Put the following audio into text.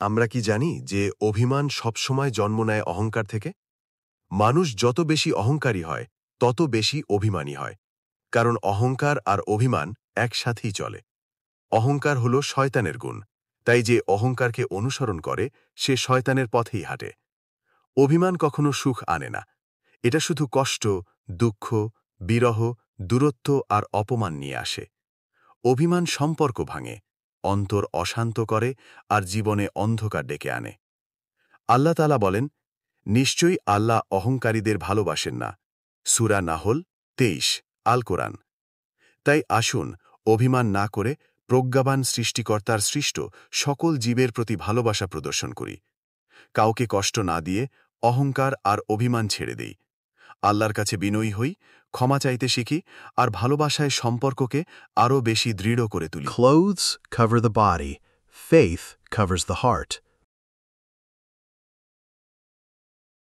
আমরা কি জানি যে অভিমান সবসময় জন্ম নেয় অহংকার থেকে? মানুষ যত বেশি অহংকারী হয় তত বেশি অভিমানী হয়, কারণ অহংকার আর অভিমান একসাথেই চলে। অহংকার হল শয়তানের গুণ, তাই যে অহংকারকে অনুসরণ করে সে শয়তানের পথেই হাঁটে। অভিমান কখনো সুখ আনে না, এটা শুধু কষ্ট, দুঃখ, বিরহ, দূরত্ব আর অপমান নিয়ে আসে। অভিমান সম্পর্ক ভাঙে, অন্তর অশান্ত করে আর জীবনে অন্ধকার ডেকে আনে। আল্লাহ তাআলা বলেন, নিশ্চয়ই আল্লাহ অহংকারীদের ভালোবাসেন না। সূরা নাহল ২৩, আল কোরআন। তাই আসুন অভিমান না করে প্রজ্ঞাবান সৃষ্টিকর্তার সৃষ্ট সকল জীবের প্রতি ভালোবাসা প্রদর্শন করি। কাউকে কষ্ট না দিয়ে অহংকার আর অভিমান ছেড়ে দেই। আল্লাহর কাছে বিনয়ী হই, ক্ষমা চাইতে শিখি আর ভালোবাসায় সম্পর্ককে আরও বেশি দৃঢ় করে তুলি। Clothes cover the body, faith covers the heart.